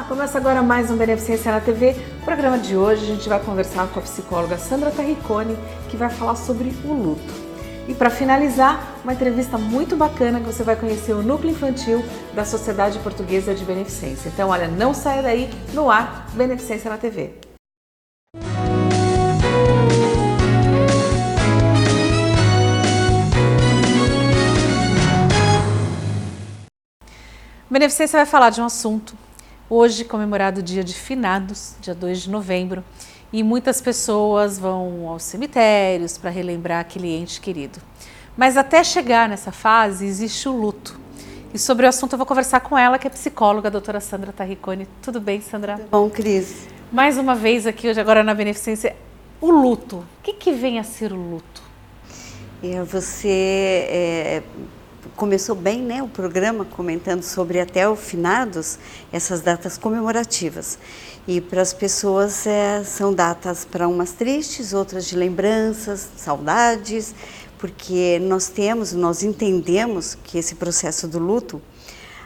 Olá, começa agora mais um Beneficência na TV. No programa de hoje a gente vai conversar com a psicóloga Sandra Tarriconi, que vai falar sobre o luto. E para finalizar, uma entrevista muito bacana que você vai conhecer o Núcleo Infantil da Sociedade Portuguesa de Beneficência. Então, olha, não saia daí, no ar, Beneficência na TV. Beneficência vai falar de um assunto, hoje comemorado o dia de finados, dia 2 de novembro, e muitas pessoas vão aos cemitérios para relembrar aquele ente querido. Mas até chegar nessa fase existe o luto. E sobre o assunto eu vou conversar com ela, que é psicóloga, a doutora Sandra Tarriconi. Tudo bem, Sandra? Tudo bom, Cris? Mais uma vez aqui hoje, agora na Beneficência, o luto. O que vem a ser o luto? Você começou bem, né, o programa comentando sobre até o finados, essas datas comemorativas. E para as pessoas são datas para umas tristes, outras de lembranças, saudades, porque nós entendemos que esse processo do luto,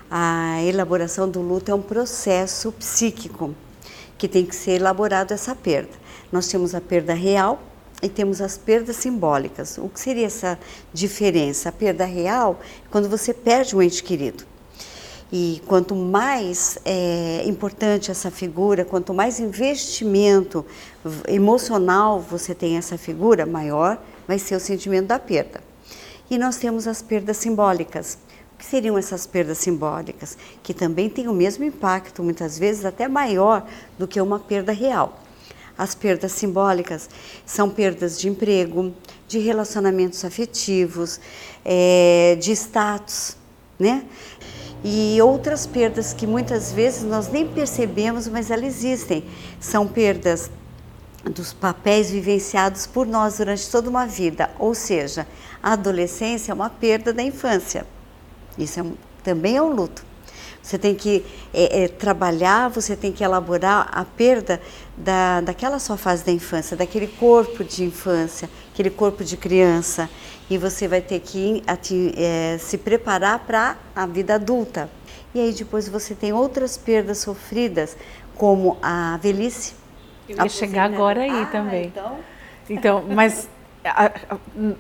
a elaboração do luto é um processo psíquico, que tem que ser elaborado essa perda. Nós temos a perda real e temos as perdas simbólicas. O que seria essa diferença? A perda real é quando você perde um ente querido. E quanto mais importante essa figura, quanto mais investimento emocional você tem essa figura, maior vai ser o sentimento da perda. E nós temos as perdas simbólicas. O que seriam essas perdas simbólicas? Que também têm o mesmo impacto, muitas vezes até maior do que uma perda real. As perdas simbólicas são perdas de emprego, de relacionamentos afetivos, de status, né? E outras perdas que muitas vezes nós nem percebemos, mas elas existem. São perdas dos papéis vivenciados por nós durante toda uma vida, ou seja, a adolescência é uma perda da infância. Isso também é um luto. Você tem que trabalhar, você tem que elaborar a perda daquela sua fase da infância, daquele corpo de infância, aquele corpo de criança. E você vai ter que se preparar para a vida adulta. E aí depois você tem outras perdas sofridas, como a velhice. Eu ia chegar agora aí também. Então, mas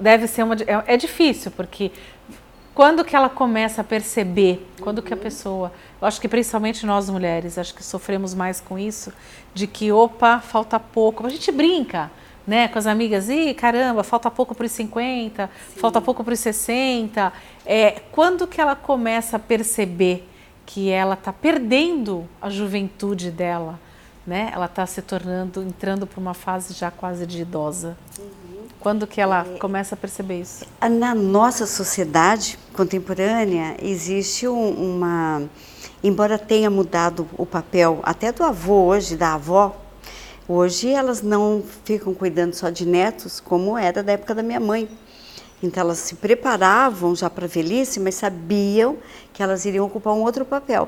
deve ser é difícil, porque quando que ela começa a perceber, quando que a pessoa, eu acho que principalmente nós mulheres, acho que sofremos mais com isso, de que, opa, falta pouco. A gente brinca, né, com as amigas, caramba, falta pouco para os 50, sim, falta pouco para os 60. Quando que ela começa a perceber que ela está perdendo a juventude dela, né? Ela está entrando para uma fase já quase de idosa. Quando que ela começa a perceber isso? Na nossa sociedade contemporânea existe embora tenha mudado o papel até do avô hoje, da avó, hoje elas não ficam cuidando só de netos como era da época da minha mãe. Então elas se preparavam já para a velhice, mas sabiam que elas iriam ocupar um outro papel.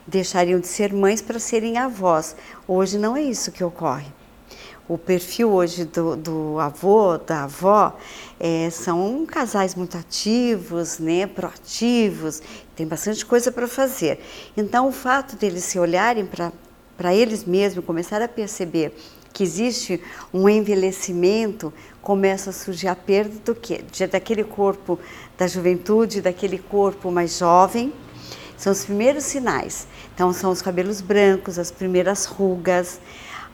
Deixariam de ser mães para serem avós. Hoje não é isso que ocorre. O perfil hoje do avô, da avó, são casais muito ativos, né, proativos, tem bastante coisa para fazer. Então, o fato deles se olharem para eles mesmos, começar a perceber que existe um envelhecimento, começa a surgir a perda do quê? Daquele corpo da juventude, daquele corpo mais jovem. São os primeiros sinais. Então, são os cabelos brancos, as primeiras rugas,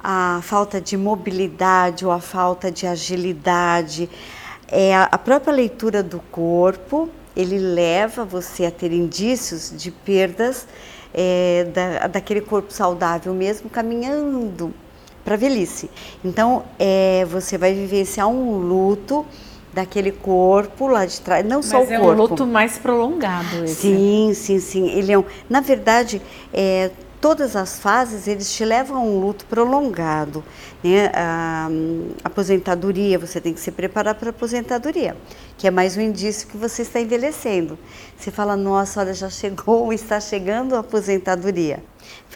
a falta de mobilidade ou a falta de agilidade, a própria leitura do corpo, ele leva você a ter indícios de perdas daquele corpo saudável mesmo, caminhando para a velhice. Então, você vai vivenciar um luto daquele corpo lá de trás, não só o corpo. Mas é um luto mais prolongado esse. Sim. Ele na verdade, todas as fases, eles te levam a um luto prolongado, né? A aposentadoria, você tem que se preparar para a aposentadoria, que é mais um indício que você está envelhecendo. Você fala, nossa, olha, já chegou, está chegando a aposentadoria.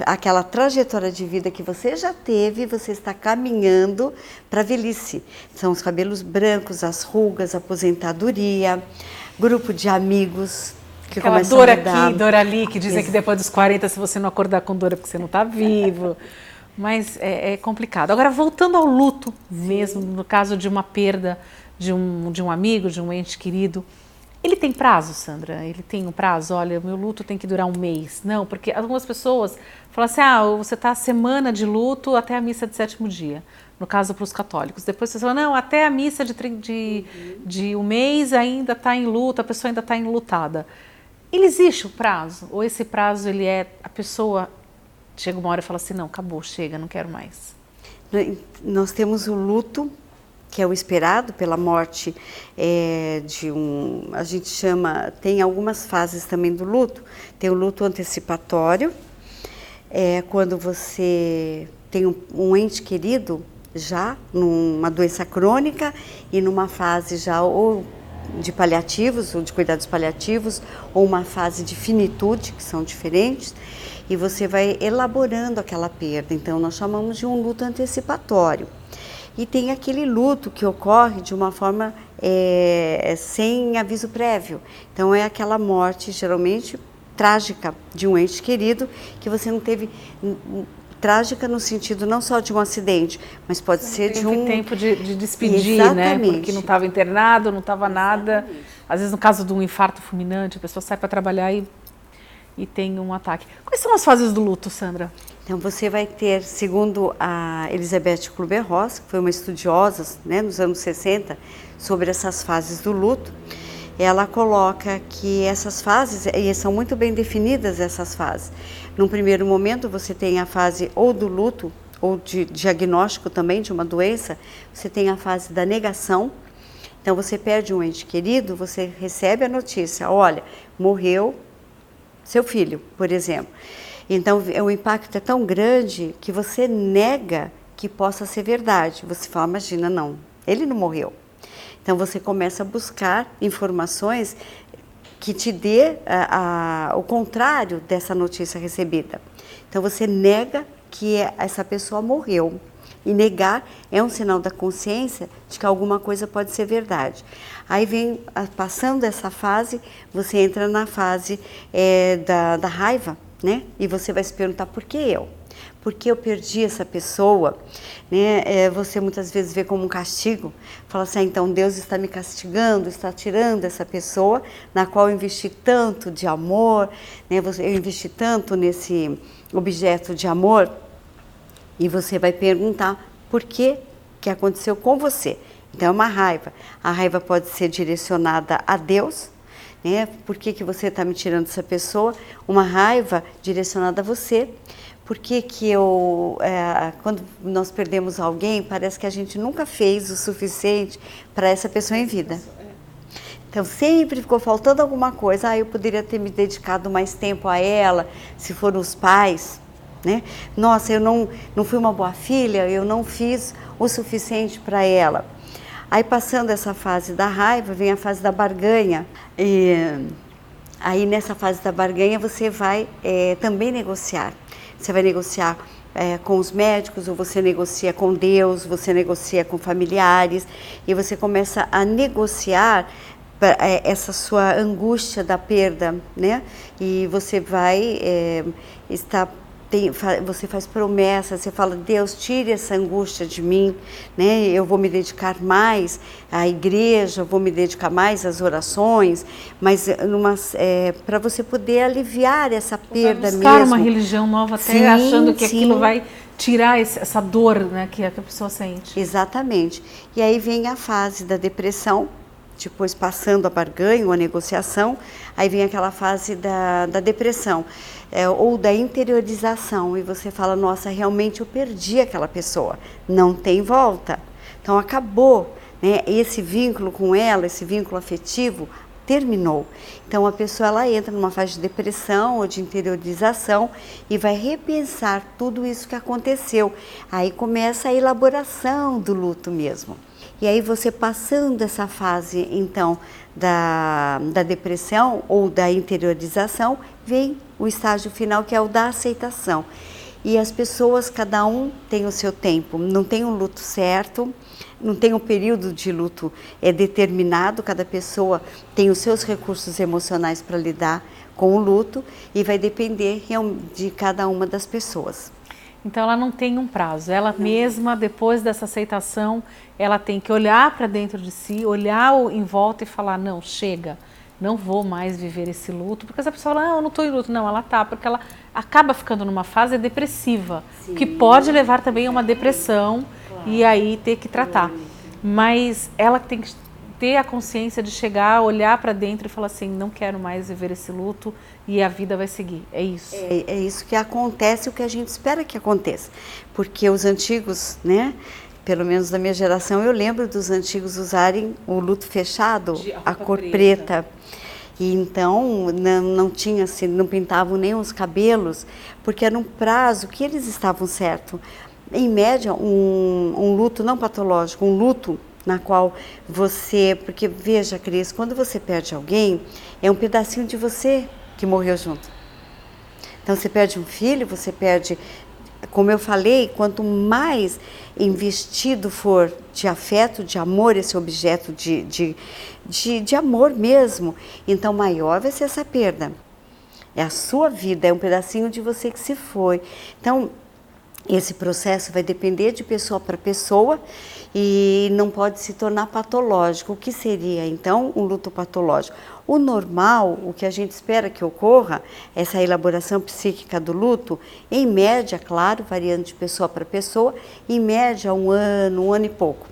Aquela trajetória de vida que você já teve, você está caminhando para a velhice. São os cabelos brancos, as rugas, a aposentadoria, grupo de amigos Que aquela dor aqui, dor ali, que dizem que depois dos 40, se você não acordar com dor é porque você não está vivo. Mas é complicado. Agora, voltando ao luto mesmo, no caso de uma perda de um amigo, de um ente querido, ele tem prazo, Sandra? Ele tem um prazo? Olha, meu luto tem que durar um mês. Não, porque algumas pessoas falam assim, você está semana de luto até a missa de 7º dia. No caso, para os católicos. Depois você fala, não, até a missa de um mês ainda está em luto, a pessoa ainda está enlutada. Ele existe o prazo? Ou esse prazo, a pessoa chega uma hora e fala assim, não, acabou, chega, não quero mais. Nós temos o luto, que é o esperado pela morte a gente chama, tem algumas fases também do luto. Tem o luto antecipatório, quando você tem um ente querido já numa doença crônica e numa fase já ou de paliativos, ou de cuidados paliativos, ou uma fase de finitude, que são diferentes, e você vai elaborando aquela perda. Então, nós chamamos de um luto antecipatório. E tem aquele luto que ocorre de uma forma sem aviso prévio. Então, é aquela morte, geralmente, trágica de um ente querido, que você não teve... Trágica no sentido não só de um acidente, mas pode ser de um... tempo de despedir, exatamente, né? Porque não estava internado, não estava nada. Às vezes, no caso de um infarto fulminante, a pessoa sai para trabalhar e tem um ataque. Quais são as fases do luto, Sandra? Então, você vai ter, segundo a Elisabeth Kübler-Ross, que foi uma estudiosa, né, nos anos 60, sobre essas fases do luto, ela coloca que essas fases, e são muito bem definidas essas fases. Num primeiro momento, você tem a fase ou do luto, ou de diagnóstico também de uma doença, você tem a fase da negação. Então, você perde um ente querido, você recebe a notícia, olha, morreu seu filho, por exemplo. Então, o impacto é tão grande que você nega que possa ser verdade. Você fala, imagina, não, ele não morreu. Então, você começa a buscar informações que te dê o contrário dessa notícia recebida. Então, você nega que essa pessoa morreu. E negar é um sinal da consciência de que alguma coisa pode ser verdade. Aí vem, passando essa fase, você entra na fase da raiva, né? E você vai se perguntar, por que eu? Por que eu perdi essa pessoa? Né? Você muitas vezes vê como um castigo, fala assim, então Deus está me castigando, está tirando essa pessoa na qual eu investi tanto de amor, né? Eu investi tanto nesse objeto de amor, e você vai perguntar por que aconteceu com você. Então é uma raiva. A raiva pode ser direcionada a Deus, né? Por que você está me tirando essa pessoa? Uma raiva direcionada a você. Porque quando nós perdemos alguém, parece que a gente nunca fez o suficiente para essa pessoa em vida. Então, sempre ficou faltando alguma coisa. Eu poderia ter me dedicado mais tempo a ela, se foram os pais, né? Nossa, eu não fui uma boa filha, eu não fiz o suficiente para ela. Aí, passando essa fase da raiva, vem a fase da barganha. E aí, nessa fase da barganha, você vai também negociar. Você vai negociar com os médicos, ou você negocia com Deus, você negocia com familiares, e você começa a negociar essa sua angústia da perda, né? E você vai você faz promessas, você fala, Deus, tire essa angústia de mim, né? Eu vou me dedicar mais à igreja, eu vou me dedicar mais às orações, mas para você poder aliviar essa perda mesmo. Buscar uma religião nova, até achando que aquilo vai tirar essa dor, né, que a pessoa sente. Exatamente. E aí vem a fase da depressão, depois passando a barganha ou a negociação, aí vem aquela fase da depressão, ou da interiorização, e você fala, nossa, realmente eu perdi aquela pessoa, não tem volta. Então acabou, né? Esse vínculo com ela, esse vínculo afetivo, terminou. Então a pessoa ela entra numa fase de depressão ou de interiorização e vai repensar tudo isso que aconteceu. Aí começa a elaboração do luto mesmo. E aí você passando essa fase, então, da depressão ou da interiorização, vem o estágio final, que é o da aceitação. E as pessoas, cada um tem o seu tempo, não tem um luto certo, não tem um período de luto determinado, cada pessoa tem os seus recursos emocionais para lidar com o luto e vai depender de cada uma das pessoas. Então ela não tem um prazo, ela mesma, depois dessa aceitação, ela tem que olhar para dentro de si, olhar em volta e falar, não, chega, não vou mais viver esse luto, porque essa pessoa fala, não, eu não estou em luto, não, ela está, porque ela acaba ficando numa fase depressiva, sim, que pode levar também a uma depressão, claro, e aí ter que tratar, mas ela tem que ter a consciência de chegar, olhar para dentro e falar assim, não quero mais viver esse luto e a vida vai seguir, é isso. É isso que acontece, o que a gente espera que aconteça, porque os antigos, né, pelo menos da minha geração, eu lembro dos antigos usarem o luto fechado, a cor preta. E então não tinha assim, não pintavam nem os cabelos, porque era um prazo que eles estavam certo. Em média, um luto não patológico, um luto na qual porque veja, Cris, quando você perde alguém, é um pedacinho de você que morreu junto. Então você perde um filho, você perde, como eu falei, quanto mais investido for de afeto, de amor, esse objeto de amor mesmo, então maior vai ser essa perda. É a sua vida, é um pedacinho de você que se foi. Então, esse processo vai depender de pessoa para pessoa e não pode se tornar patológico. O que seria, então, um luto patológico? O normal, o que a gente espera que ocorra, essa elaboração psíquica do luto, em média, claro, variando de pessoa para pessoa, em média um ano e pouco,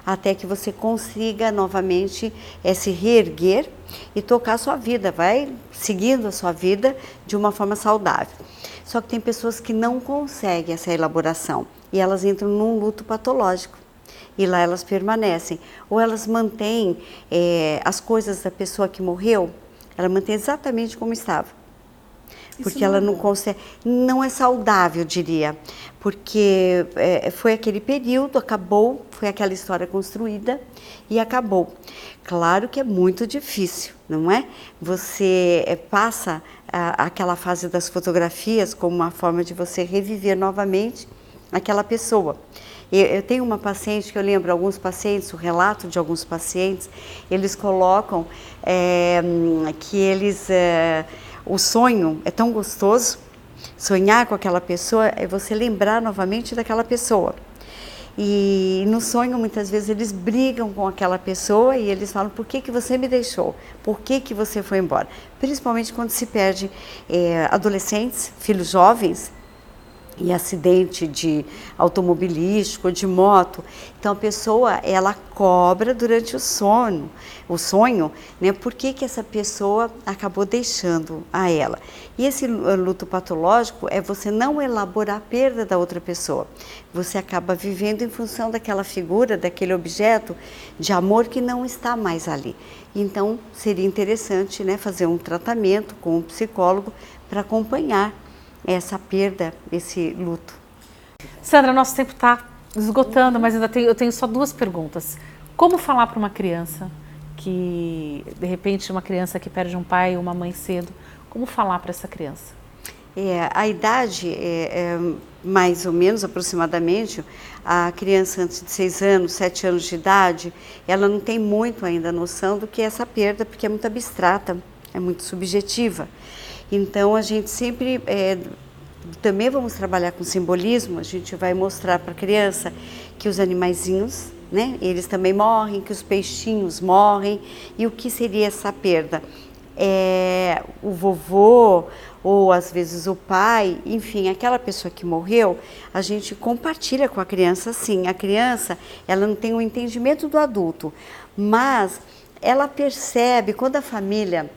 até que você consiga novamente se reerguer e tocar a sua vida, vai seguindo a sua vida de uma forma saudável. Só que tem pessoas que não conseguem essa elaboração e elas entram num luto patológico. E lá elas permanecem. Ou elas mantêm as coisas da pessoa que morreu, ela mantém exatamente como estava. Porque ela não consegue, não é saudável, eu diria. Porque foi aquele período, acabou, foi aquela história construída e acabou. Claro que é muito difícil, não é? Você passa aquela fase das fotografias como uma forma de você reviver novamente aquela pessoa. Eu tenho uma paciente que eu lembro, alguns pacientes, o relato de alguns pacientes, eles colocam que o sonho é tão gostoso, sonhar com aquela pessoa é você lembrar novamente daquela pessoa. E no sonho, muitas vezes, eles brigam com aquela pessoa e eles falam, por que você me deixou? Por que você foi embora? Principalmente quando se perde adolescentes, filhos jovens, em acidente de automobilístico, de moto. Então a pessoa, ela cobra durante o sonho, né, por que essa pessoa acabou deixando a ela. E esse luto patológico é você não elaborar a perda da outra pessoa. Você acaba vivendo em função daquela figura, daquele objeto de amor que não está mais ali. Então seria interessante, né, fazer um tratamento com um psicólogo para acompanhar essa perda, esse luto. Sandra, nosso tempo está esgotando, mas eu tenho só duas perguntas. Como falar para uma criança que, de repente, uma criança que perde um pai ou uma mãe cedo, como falar para essa criança? A idade mais ou menos, aproximadamente, a criança antes de 6 anos, 7 anos de idade, ela não tem muito ainda noção do que é essa perda, porque é muito abstrata, é muito subjetiva. Então, a gente sempre, também vamos trabalhar com simbolismo, a gente vai mostrar para a criança que os animaizinhos, né, eles também morrem, que os peixinhos morrem, e o que seria essa perda? O vovô, ou às vezes o pai, enfim, aquela pessoa que morreu, a gente compartilha com a criança, sim. A criança, ela não tem o entendimento do adulto, mas ela percebe quando a família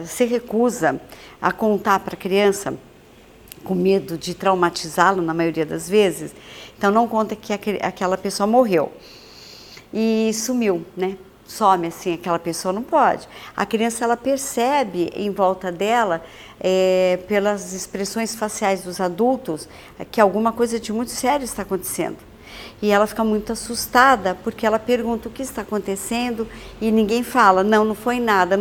se recusa a contar para a criança, com medo de traumatizá-lo na maioria das vezes, então não conta que aquela pessoa morreu e sumiu, né? Some assim, aquela pessoa não pode. A criança, ela percebe em volta dela, pelas expressões faciais dos adultos, que alguma coisa de muito sério está acontecendo. E ela fica muito assustada, porque ela pergunta o que está acontecendo e ninguém fala, não, não foi nada,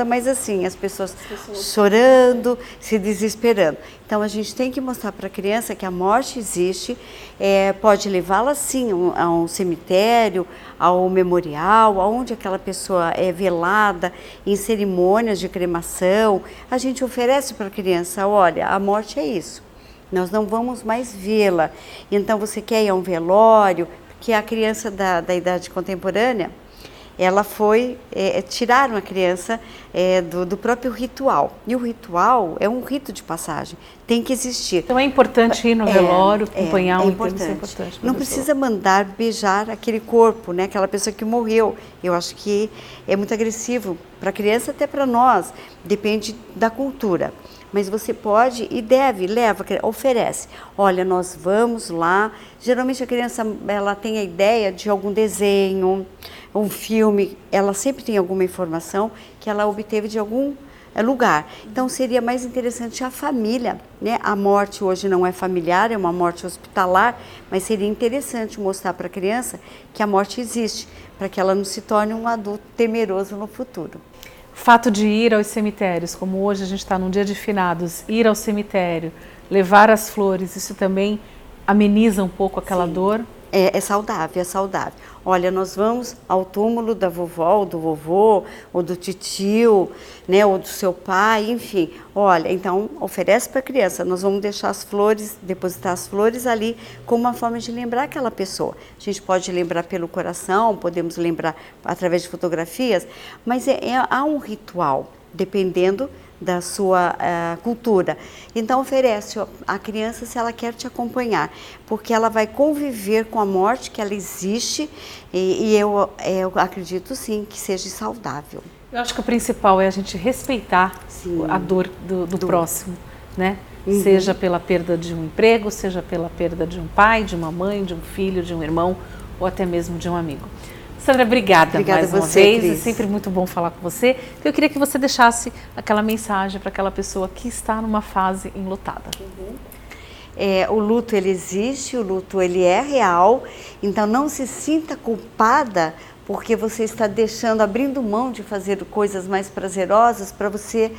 mas assim, as pessoas chorando, se desesperando. Então a gente tem que mostrar para a criança que a morte existe, pode levá-la sim a um cemitério, ao memorial, aonde aquela pessoa é velada, em cerimônias de cremação. A gente oferece para a criança, olha, a morte é isso, nós não vamos mais vê-la. Então você quer ir a um velório, porque a criança da idade contemporânea, ela foi, tiraram a criança do próprio ritual. E o ritual é um rito de passagem, tem que existir. Então é importante ir no velório, acompanhar um enterro, isso é importante. Não precisa mandar beijar aquele corpo, né? Aquela pessoa que morreu. Eu acho que é muito agressivo para a criança, até para nós, depende da cultura. Mas você pode e deve, leva, oferece. Olha, nós vamos lá. Geralmente a criança, ela tem a ideia de algum desenho, um filme, ela sempre tem alguma informação que ela obteve de algum lugar. Então seria mais interessante a família, né? A morte hoje não é familiar, é uma morte hospitalar, mas seria interessante mostrar para a criança que a morte existe, para que ela não se torne um adulto temeroso no futuro. O fato de ir aos cemitérios, como hoje a gente está num dia de finados, ir ao cemitério, levar as flores, isso também ameniza um pouco aquela dor? É saudável, é saudável. Olha, nós vamos ao túmulo da vovó, ou do vovô, ou do titio, né, ou do seu pai, enfim. Olha, então oferece para a criança, nós vamos deixar as flores, depositar as flores ali como uma forma de lembrar aquela pessoa. A gente pode lembrar pelo coração, podemos lembrar através de fotografias, mas há um ritual, dependendo da sua cultura. Então oferece à criança se ela quer te acompanhar, porque ela vai conviver com a morte, que ela existe, e eu acredito sim que seja saudável. Eu acho que o principal é a gente respeitar a dor do próximo, né? Uhum. Seja pela perda de um emprego, seja pela perda de um pai, de uma mãe, de um filho, de um irmão, ou até mesmo de um amigo. Sandra, obrigada mais uma vez, Cris. É sempre muito bom falar com você. Eu queria que você deixasse aquela mensagem para aquela pessoa que está numa fase enlutada. O luto, ele existe, o luto, ele é real, então não se sinta culpada porque você está abrindo mão de fazer coisas mais prazerosas para você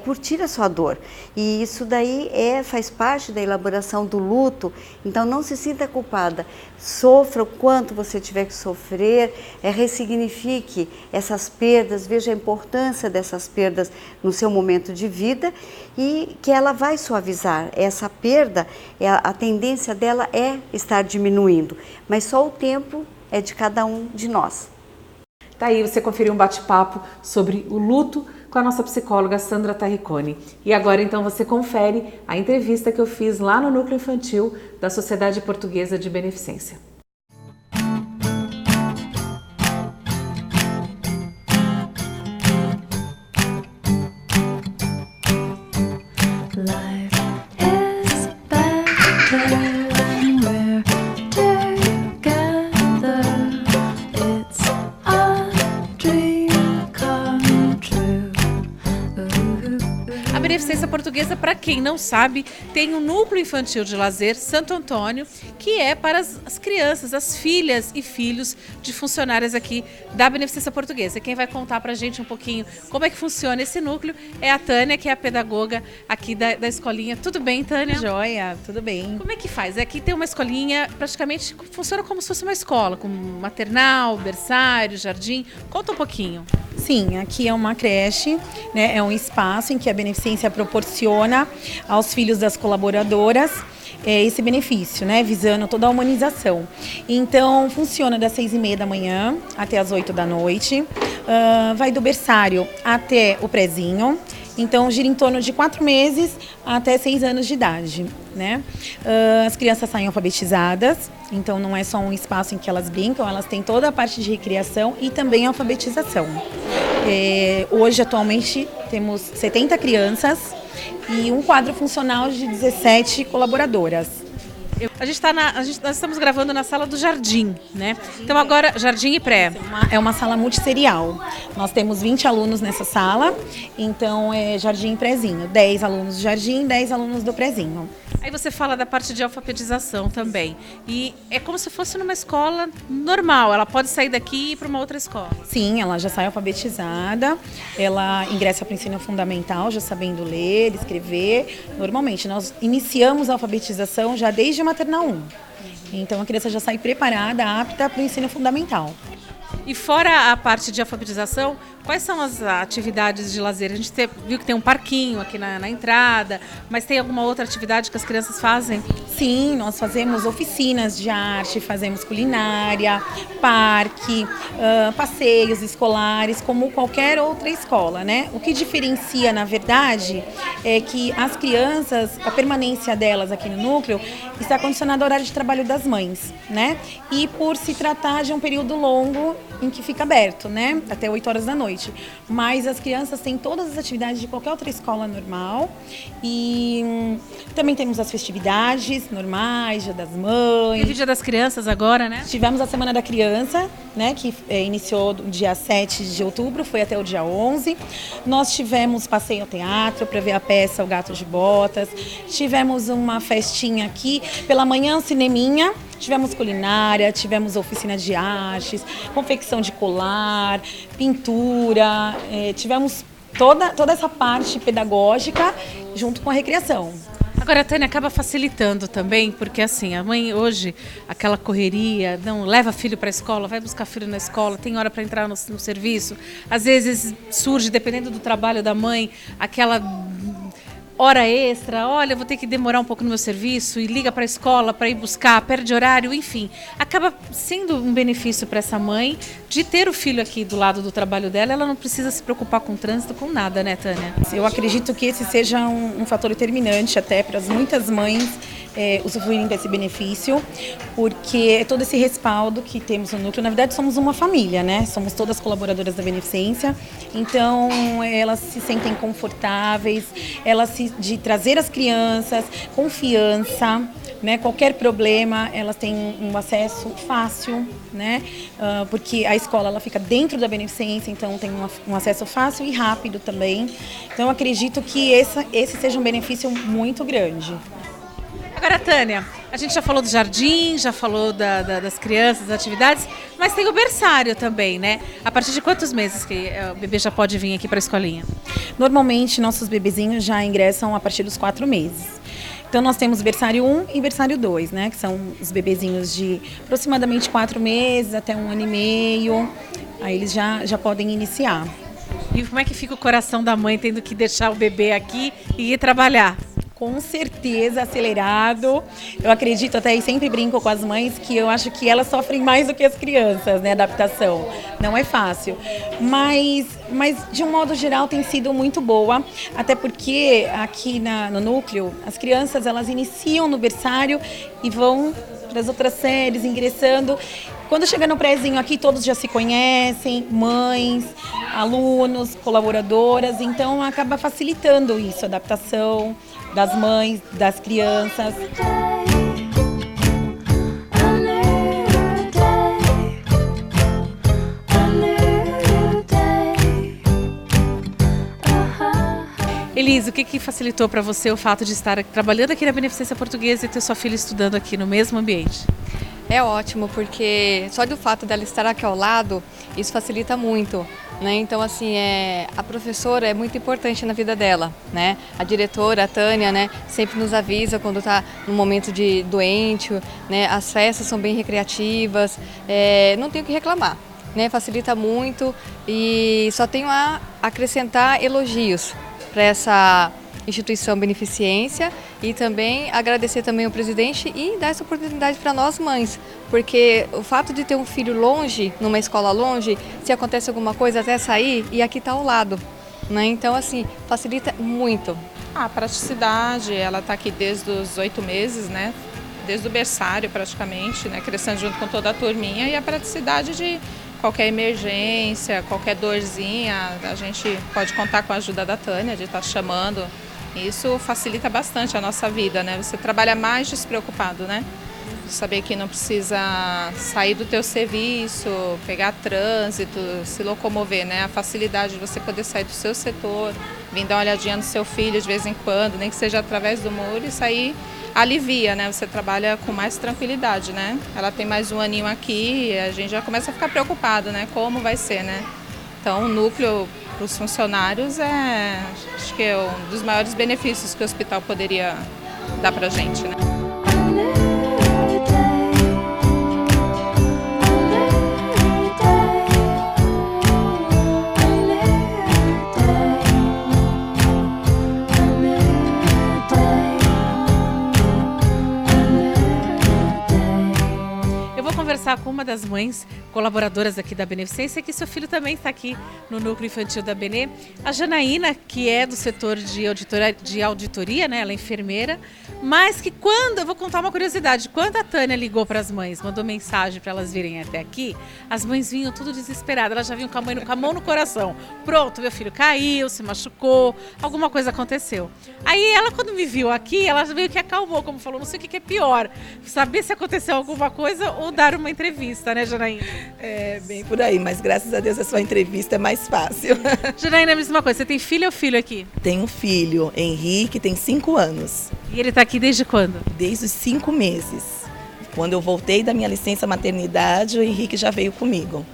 curtir a sua dor. E isso daí faz parte da elaboração do luto, então não se sinta culpada. Sofra o quanto você tiver que sofrer, ressignifique essas perdas, veja a importância dessas perdas no seu momento de vida e que ela vai suavizar. Essa perda, a tendência dela é estar diminuindo, mas só o tempo é de cada um de nós. Tá aí, você conferiu um bate-papo sobre o luto com a nossa psicóloga Sandra Tarriconi. E agora então você confere a entrevista que eu fiz lá no Núcleo Infantil da Sociedade Portuguesa de Beneficência. Beneficência Portuguesa, para quem não sabe, tem um núcleo infantil de lazer Santo Antônio, que é para as crianças, as filhas e filhos de funcionárias aqui da Beneficência Portuguesa. Quem vai contar para a gente um pouquinho como é que funciona esse núcleo é a Tânia, que é a pedagoga aqui da escolinha. Tudo bem, Tânia? Joia, tudo bem. Como é que faz? Aqui tem uma escolinha, praticamente funciona como se fosse uma escola, com maternal, berçário, jardim. Conta um pouquinho. Sim, aqui é uma creche, né? É um espaço em que a Beneficência proporciona aos filhos das colaboradoras esse benefício, né? Visando toda a humanização. Então, funciona das 6h30 da manhã até as 8 da noite. Vai do berçário até o prezinho. Então, gira em torno de 4 meses até 6 anos de idade, né? As crianças saem alfabetizadas, então não é só um espaço em que elas brincam, elas têm toda a parte de recreação e também alfabetização. Hoje, atualmente, temos 70 crianças e um quadro funcional de 17 colaboradoras. Nós estamos gravando na sala do Jardim, né? Então agora, Jardim e Pré. É uma sala multisserial. Nós temos 20 alunos nessa sala, então é Jardim e Prézinho. 10 alunos do Jardim, 10 alunos do Prézinho. Aí você fala da parte de alfabetização também. E é como se fosse numa escola normal. Ela pode sair daqui e ir para uma outra escola. Sim, ela já sai alfabetizada. Ela ingressa para o ensino fundamental, já sabendo ler, escrever. Normalmente, nós iniciamos a alfabetização já desde a maternal 1. Então, a criança já sai preparada, apta para o ensino fundamental. E fora a parte de alfabetização, quais são as atividades de lazer? A gente viu que tem um parquinho aqui na entrada, mas tem alguma outra atividade que as crianças fazem? Sim, nós fazemos oficinas de arte, fazemos culinária, parque, passeios escolares, como qualquer outra escola, né? O que diferencia, na verdade, é que as crianças, a permanência delas aqui no núcleo está condicionada ao horário de trabalho das mães, né? E por se tratar de um período longo em que fica aberto, né? Até 8 horas da noite. Mas as crianças têm todas as atividades de qualquer outra escola normal e também temos as festividades normais, Dia das Mães. Teve Dia das Crianças agora, né? Tivemos a Semana da Criança, né? Que iniciou no dia 7 de outubro, foi até o dia 11. Nós tivemos passeio ao teatro para ver a peça O Gato de Botas. Tivemos uma festinha aqui, pela manhã um cineminha. Tivemos culinária, tivemos oficina de artes, confecção de colar, pintura, tivemos toda essa parte pedagógica junto com a recreação. Agora, a Tânia acaba facilitando também, porque assim, a mãe hoje, aquela correria, não leva filho para a escola, vai buscar filho na escola, tem hora para entrar no serviço. Às vezes surge, dependendo do trabalho da mãe, aquela hora extra, olha, vou ter que demorar um pouco no meu serviço e liga para a escola para ir buscar, perde horário, enfim. Acaba sendo um benefício para essa mãe de ter o filho aqui do lado do trabalho dela, ela não precisa se preocupar com trânsito, com nada, né, Tânia? Eu acredito que esse seja um fator determinante até para muitas mães usufruírem desse benefício, porque é todo esse respaldo que temos no núcleo. Na verdade, somos uma família, né? Somos todas colaboradoras da Beneficência, então elas se sentem confortáveis, de trazer as crianças, confiança, né? Qualquer problema, elas têm um acesso fácil, né? Porque a escola ela fica dentro da Beneficência, então tem um acesso fácil e rápido também. Então, eu acredito que esse seja um benefício muito grande. Agora, Tânia, a gente já falou do jardim, já falou das crianças, das atividades, mas tem o berçário também, né? A partir de quantos meses que o bebê já pode vir aqui para a escolinha? Normalmente, nossos bebezinhos já ingressam a partir dos 4 meses. Então, nós temos berçário 1 e berçário 2, né? Que são os bebezinhos de aproximadamente 4 meses até 1 ano e meio. Aí eles já podem iniciar. E como é que fica o coração da mãe tendo que deixar o bebê aqui e ir trabalhar? Com certeza acelerado. Eu acredito até e sempre brinco com as mães que eu acho que elas sofrem mais do que as crianças, né? Adaptação. Não é fácil. Mas de um modo geral tem sido muito boa, até porque aqui no núcleo as crianças elas iniciam no berçário e vão para as outras séries, ingressando. Quando chega no prézinho aqui, todos já se conhecem, mães, alunos, colaboradoras, então acaba facilitando isso, a adaptação das mães, das crianças. Elise, o que facilitou para você o fato de estar trabalhando aqui na Beneficência Portuguesa e ter sua filha estudando aqui no mesmo ambiente? É ótimo, porque só do fato dela estar aqui ao lado, isso facilita muito, né? Então, assim, a professora é muito importante na vida dela, né? A diretora, a Tânia, né, sempre nos avisa quando está no momento de doente, né? As festas são bem recreativas, não tenho o que reclamar, né? Facilita muito e só tenho a acrescentar elogios para essa instituição Beneficência e também agradecer também ao presidente e dar essa oportunidade para nós mães, porque o fato de ter um filho longe, numa escola longe, se acontece alguma coisa até sair e aqui está ao lado, né? Então assim, facilita muito. A praticidade, ela está aqui desde os 8 meses, né? Desde o berçário praticamente, né? Crescendo junto com toda a turminha e a praticidade de qualquer emergência, qualquer dorzinha, a gente pode contar com a ajuda da Tânia, de estar chamando E isso facilita bastante a nossa vida, né? Você trabalha mais despreocupado, né? Saber que não precisa sair do teu serviço, pegar trânsito, se locomover, né? A facilidade de você poder sair do seu setor, vir dar uma olhadinha no seu filho de vez em quando, nem que seja através do muro, isso aí alivia, né? Você trabalha com mais tranquilidade, né? Ela tem mais um aninho aqui e a gente já começa a ficar preocupado, né? Como vai ser, né? Então, o núcleo para os funcionários acho que é um dos maiores benefícios que o hospital poderia dar para a gente, né? Conversar com uma das mães colaboradoras aqui da Beneficência, que seu filho também está aqui no núcleo infantil da Benê, a Janaína, que é do setor de auditoria, né? Ela é enfermeira, mas que eu vou contar uma curiosidade, quando a Tânia ligou para as mães, mandou mensagem para elas virem até aqui, as mães vinham tudo desesperadas, elas já vinham com a mão no coração, pronto, meu filho caiu, se machucou, alguma coisa aconteceu. Aí ela, quando me viu aqui, ela meio que acalmou, como falou, não sei o que é pior, saber se aconteceu alguma coisa ou dar uma entrevista, né, Janaína? É, bem por aí, mas graças a Deus a sua entrevista é mais fácil. Janaína, me diz uma coisa, você tem filho ou filho aqui? Tenho um filho, Henrique, tem 5 anos. E ele está aqui desde quando? Desde os 5 meses. Quando eu voltei da minha licença maternidade, o Henrique já veio comigo.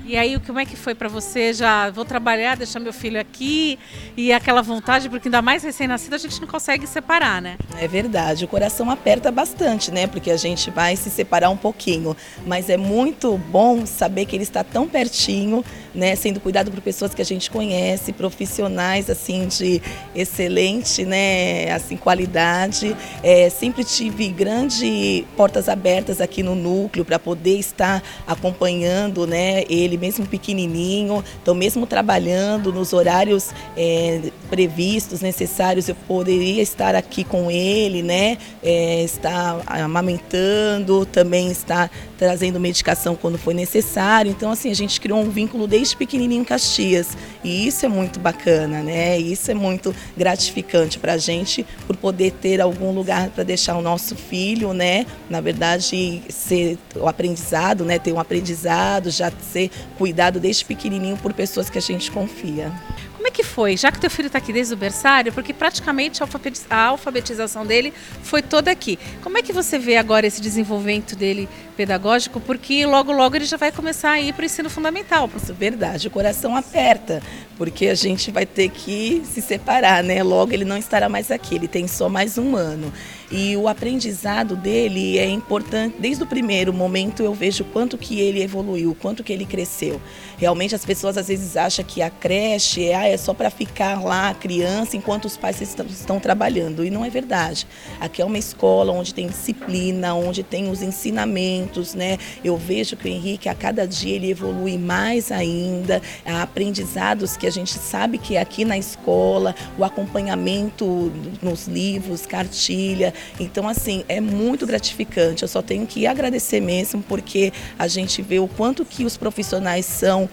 E aí, como é que foi para você? Já vou trabalhar, deixar meu filho aqui e aquela vontade, porque ainda mais recém-nascido a gente não consegue separar, né? É verdade, o coração aperta bastante, né? Porque a gente vai se separar um pouquinho. Mas é muito bom saber que ele está tão pertinho, né? Sendo cuidado por pessoas que a gente conhece, profissionais, assim, de excelente, né? Assim, qualidade. Sempre tive grandes portas abertas aqui no núcleo para poder estar acompanhando, né? Ele mesmo pequenininho, então mesmo trabalhando nos horários previstos, necessários, eu poderia estar aqui com ele, né? Estar amamentando, também estar trazendo medicação quando foi necessário. Então, assim, a gente criou um vínculo desde pequenininho em Caxias e isso é muito bacana, né? Isso é muito gratificante para a gente por poder ter algum lugar para deixar o nosso filho, né? Na verdade, ser o aprendizado, né? Ter um aprendizado, já ser cuidado desde pequenininho por pessoas que a gente confia. Como é que foi? Já que teu filho está aqui desde o berçário, porque praticamente a alfabetização dele foi toda aqui. Como é que você vê agora esse desenvolvimento dele pedagógico? Porque logo, logo ele já vai começar a ir para o ensino fundamental. Isso é verdade, o coração aperta, porque a gente vai ter que se separar, né? Logo ele não estará mais aqui, ele tem só mais um ano. E o aprendizado dele é importante, desde o primeiro momento eu vejo o quanto que ele evoluiu, o quanto que ele cresceu. Realmente as pessoas às vezes acham que a creche é só para ficar lá a criança enquanto os pais estão trabalhando, e não é verdade. Aqui é uma escola onde tem disciplina, onde tem os ensinamentos, né? Eu vejo que o Henrique a cada dia ele evolui mais ainda, há aprendizados que a gente sabe que é aqui na escola, o acompanhamento nos livros, cartilha. Então, assim, é muito gratificante. Eu só tenho que agradecer mesmo, porque a gente vê o quanto que os profissionais são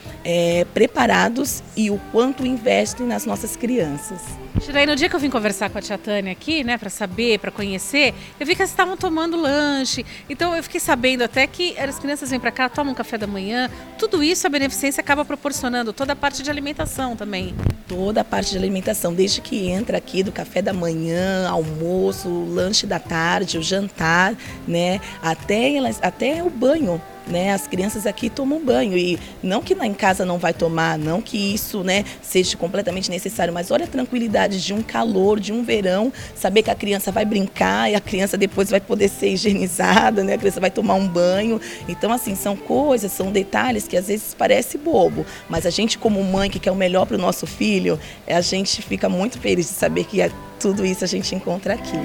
preparados e o quanto investem nas nossas crianças. Janaína, no dia que eu vim conversar com a tia Tânia aqui, né, para saber, para conhecer, eu vi que elas estavam tomando lanche. Então eu fiquei sabendo até que as crianças vêm para cá, tomam café da manhã. Tudo isso a Beneficência acaba proporcionando, toda a parte de alimentação também. Toda a parte de alimentação, desde que entra aqui do café da manhã, almoço, lanche da tarde, o jantar, né, até o banho. Né, as crianças aqui tomam banho, e não que lá em casa não vai tomar, não que isso, né, seja completamente necessário, mas olha a tranquilidade de um calor, de um verão, saber que a criança vai brincar e a criança depois vai poder ser higienizada, né, a criança vai tomar um banho. Então, assim, são coisas, são detalhes que às vezes parece bobo, mas a gente como mãe que quer o melhor para o nosso filho, a gente fica muito feliz de saber que tudo isso a gente encontra aqui.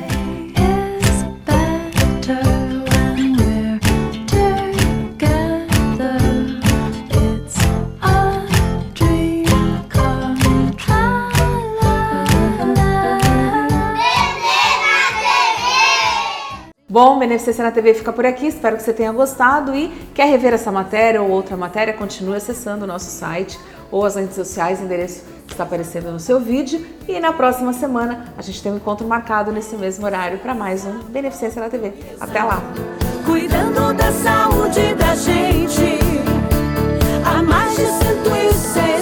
Bom, Beneficência na TV fica por aqui, espero que você tenha gostado, e quer rever essa matéria ou outra matéria, continue acessando o nosso site ou as redes sociais, endereço que está aparecendo no seu vídeo. E na próxima semana a gente tem um encontro marcado nesse mesmo horário para mais um Beneficência na TV. Até lá! Cuidando da saúde da gente há mais de 106